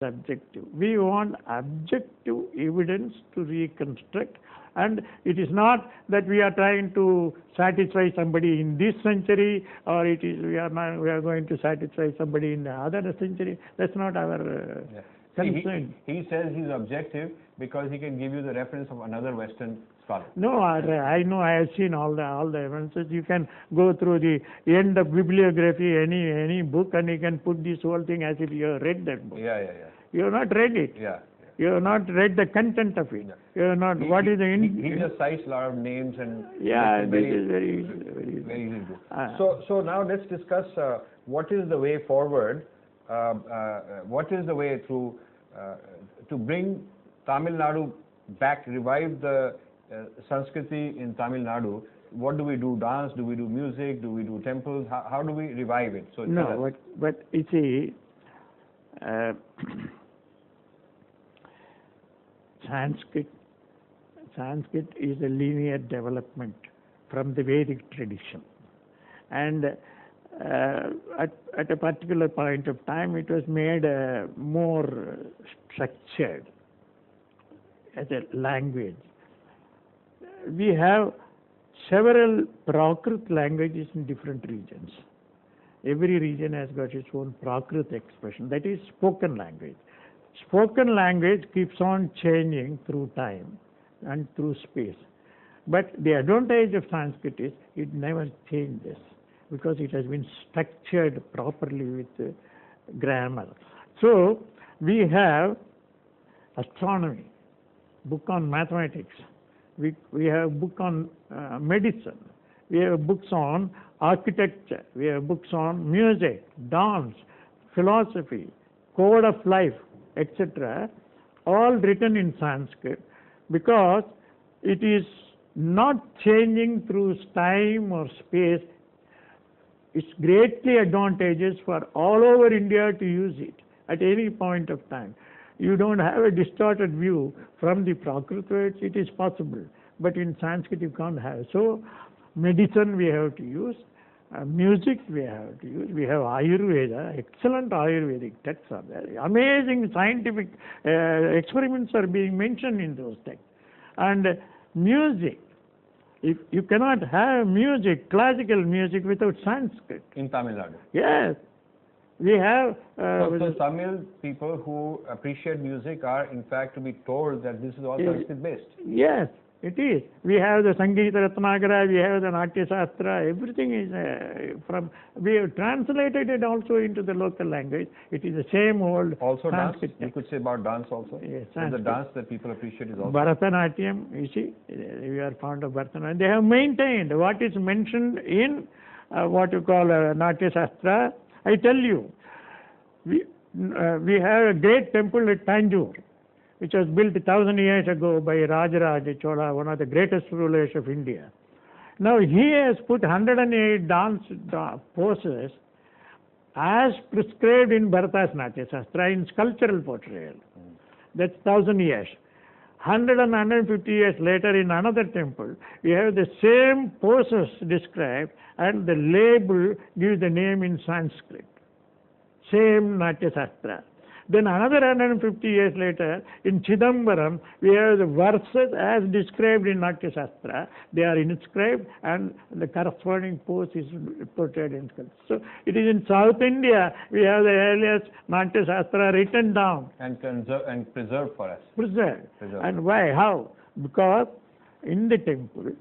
subjective. We want objective evidence to reconstruct, and it is not that we are trying to satisfy somebody in this century, or it is we are going to satisfy somebody in the other century. That's not our concern. He says he's objective because he can give you the reference of another Western scholar. No, I know. I have seen all the evidences. You can go through the end of bibliography, any book, and you can put this whole thing as if you have read that book. Yeah. You have not read it. Yeah. You have not read the content of it. You have not. What is the He just cites a lot of names and. Yeah, this is very easy. Very easy to do. So now let's discuss what is the way forward. What is the way through to bring Tamil Nadu back, revive the Sanskriti in Tamil Nadu? What do we do? Dance? Do we do music? Do we do temples? How do we revive it? So no, but you see, Sanskrit is a linear development from the Vedic tradition, and at a particular point of time, it was made more structured as a language. We have several Prakrit languages in different regions. Every region has got its own Prakrit expression, that is spoken language. Spoken language keeps on changing through time and through space. But the advantage of Sanskrit is it never changes because it has been structured properly with grammar. So we have astronomy, book on mathematics, we have book on medicine, we have books on architecture, we have books on music, dance, philosophy, code of life, etc., all written in Sanskrit because it is not changing through time or space. It's greatly advantageous for all over India to use it at any point of time. You don't have a distorted view from the Prakrit words. It is possible, but in Sanskrit you can't have. So medicine we have to use, music we have to use. We have Ayurveda, excellent Ayurvedic texts are there. Amazing scientific experiments are being mentioned in those texts. And music, if you cannot have music, classical music, without Sanskrit. In Tamil Nadu? Yes. We have... so Tamil people who appreciate music are in fact to be told that this is all Sanskrit based. Yes, it is. We have the Sangeeta Ratnagara, we have the Natya Shastra, everything is from... We have translated it also into the local language. It is the same old also Sanskrit dance? You could say about dance also? Yes, so the dance that people appreciate is also... Bharatanatyam, you see, we are fond of Bharatanatyam. They have maintained what is mentioned in what you call Natya Shastra. I tell you, we have a great temple at Tanjore, which was built 1,000 years ago by Rajaraja Chola, one of the greatest rulers of India. Now he has put 108 dance poses as prescribed in Bharata's Natya Shastra in sculptural portrayal. That's 1,000 years. 100 and 150 years later in another temple, we have the same poses described and the label gives the name in Sanskrit. Same Natya Shastra. Then another 150 years later, in Chidambaram, we have the verses as described in Natya Shastra. They are inscribed and the corresponding pose is portrayed in sculpture. So it is in South India, we have the earliest Natya Shastra written down. And preserved for us. Preserved. And why? How? Because in the temple,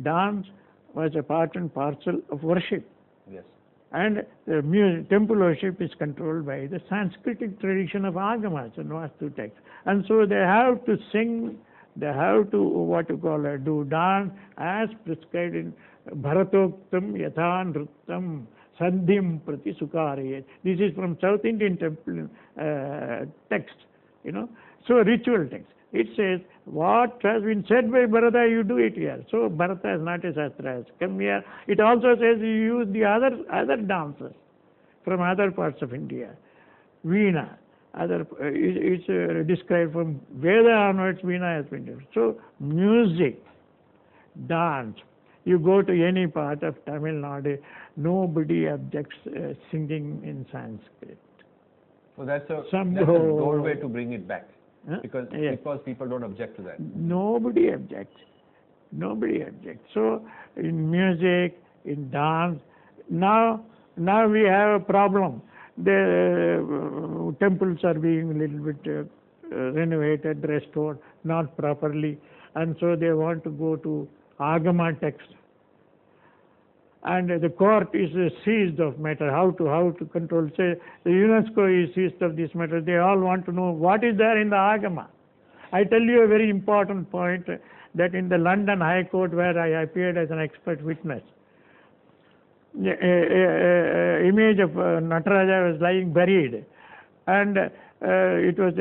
dance was a part and parcel of worship. Yes. And the temple worship is controlled by the Sanskritic tradition of Agamas and Vastu texts. And so they have to sing, they have to, what you call, do dance as prescribed in Bharatoktam Yatha Nrittam Sandhim Prati Sukharayet. This is from South Indian temple text, So ritual text. It says, what has been said by Bharata, you do it here. So Bharata's Natya Shastra has come here. It also says you use the other dances from other parts of India. Veena, it's described from Veda onwards, Veena has been described. So music, dance, you go to any part of Tamil Nadu, nobody objects singing in Sanskrit. So that's a somehow, doorway to bring it back, Huh? because Yes. people don't object to that. Nobody objects. Nobody objects. So in music, in dance, now we have a problem. The temples are being a little bit renovated, restored, not properly, and so they want to go to Agama text. And the court is seized of matter, how to control. Say the UNESCO is seized of this matter. They all want to know what is there in the Agama. I tell you a very important point, that in the London High Court, where I appeared as an expert witness, image of Nataraja was lying buried, and it was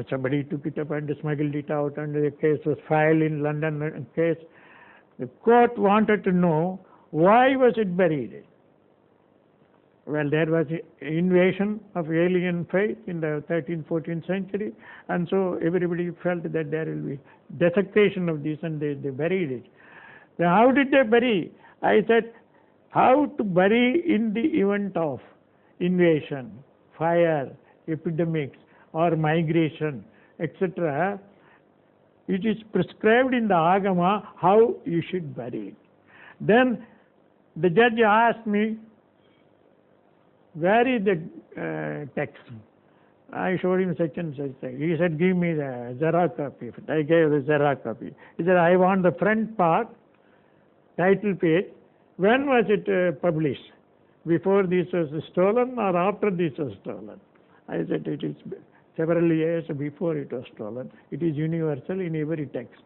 somebody took it up and smuggled it out, and the case was filed in London case. The court wanted to know why was it buried. Well, there was invasion of alien faith in the 13th, 14th century, and so everybody felt that there will be desecration of this, and they buried it. Now, how did they bury? I said, how to bury in the event of invasion, fire, epidemics, or migration, etc. It is prescribed in the Agama how you should bury it. Then the judge asked me, where is the text? I showed him such and such thing. He said, give me the Xerox copy. I gave the Xerox copy. He said, I want the front part, title page. When was it published? Before this was stolen or after this was stolen? I said, it is several years before it was stolen. It is universal in every text.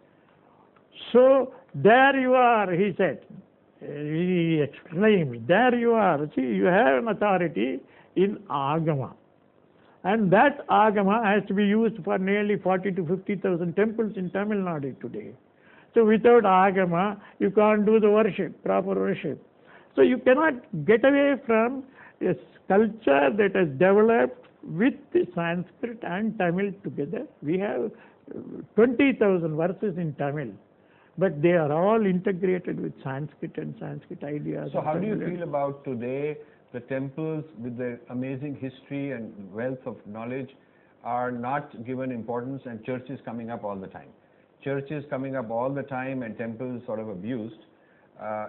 So there you are, he said. He exclaimed, there you are. See, you have an authority in Agama. And that Agama has to be used for nearly 40 to 50,000 temples in Tamil Nadu today. So without Agama, you can't do the worship, proper worship. So you cannot get away from a culture that has developed with the Sanskrit and Tamil together. We have 20,000 verses in Tamil, but they are all integrated with Sanskrit and Sanskrit ideas. So how do you feel about today the temples with their amazing history and wealth of knowledge are not given importance, and churches coming up all the time? Churches coming up all the time and temples sort of abused.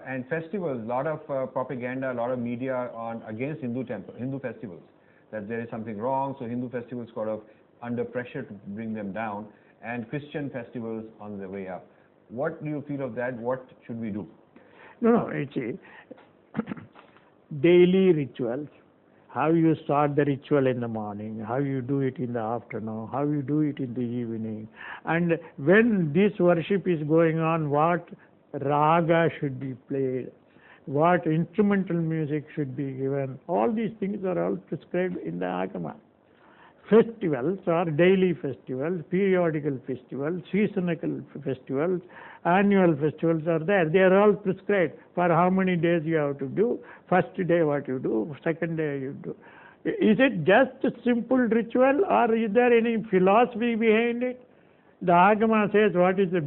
And festivals, a lot of propaganda, a lot of media against Hindu festivals, that there is something wrong, so Hindu festivals sort of under pressure to bring them down, and Christian festivals on the way up. What do you feel of that? What should we do? No, it's daily rituals. How you start the ritual in the morning, how you do it in the afternoon, how you do it in the evening. And when this worship is going on, what raga should be played, what instrumental music should be given. All these things are all prescribed in the Agama. Festivals are daily festivals, periodical festivals, seasonal festivals, annual festivals are there. They are all prescribed for how many days you have to do, first day what you do, second day you do. Is it just a simple ritual, or is there any philosophy behind it? The Agama says what is the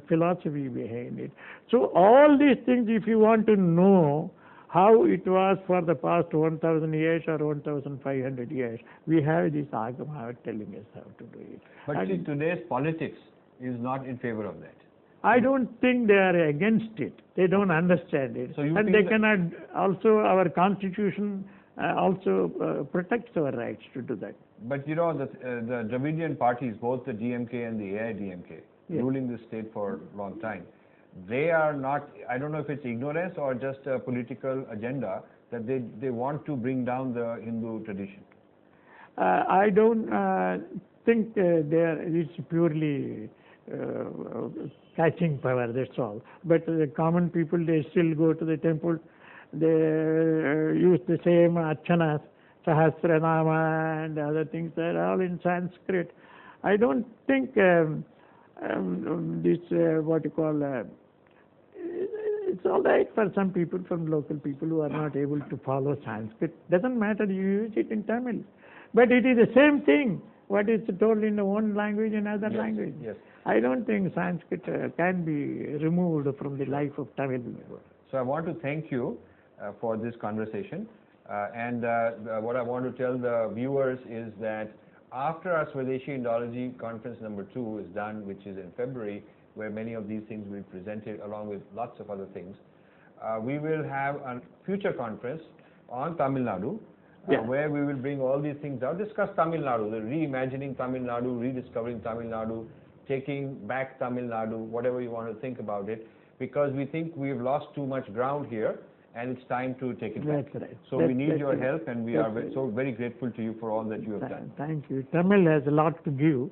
philosophy behind it. So all these things, if you want to know how it was for the past 1,000 years or 1,500 years, we have this Agama telling us how to do it. But see, today's politics is not in favor of that. I don't think they are against it. They don't understand it. So you and think they that cannot, also our constitution also protects our rights to do that. But you know, the Dravidian parties, both the DMK and the AIDMK, Yes. ruling the state for a long time, they are not, I don't know if it's ignorance or just a political agenda, that they want to bring down the Hindu tradition. I don't think it's purely catching power, that's all. But the common people, they still go to the temple, they use the same archanas, Sahasranama and other things, they're all in Sanskrit. I don't think this, what you call, it's all right for some people, from local people who are not able to follow Sanskrit. Doesn't matter, you use it in Tamil. But it is the same thing, what is told in one language and other language. Yes. I don't think Sanskrit can be removed from the life of Tamil. So I want to thank you for this conversation. What I want to tell the viewers is that after our Swadeshi Indology Conference number 2 is done, which is in February, where many of these things will be presented along with lots of other things, we will have a future conference on Tamil Nadu, where we will bring all these things out, discuss Tamil Nadu, the reimagining Tamil Nadu, rediscovering Tamil Nadu, taking back Tamil Nadu, whatever you want to think about it, because we think we've lost too much ground here and it's time to take it back. That's right. So we need your help, and we are so very grateful to you for all that you have done. Thank you. Tamil has a lot to give,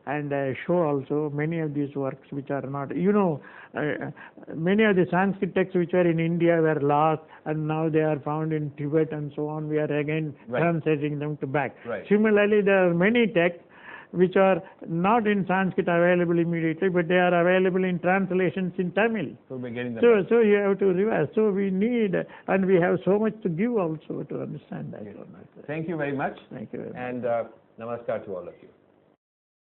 and show also many of these works which are not, many of the Sanskrit texts which were in India were lost, and now they are found in Tibet and so on. We are again translating them to back. Similarly, there are many texts which are not in Sanskrit available immediately, but they are available in translations in Tamil. So we're getting them. So you have to revise. So we need, and we have so much to give also to understand that. Thank you very much. Thank you very much. And namaskar to all of you.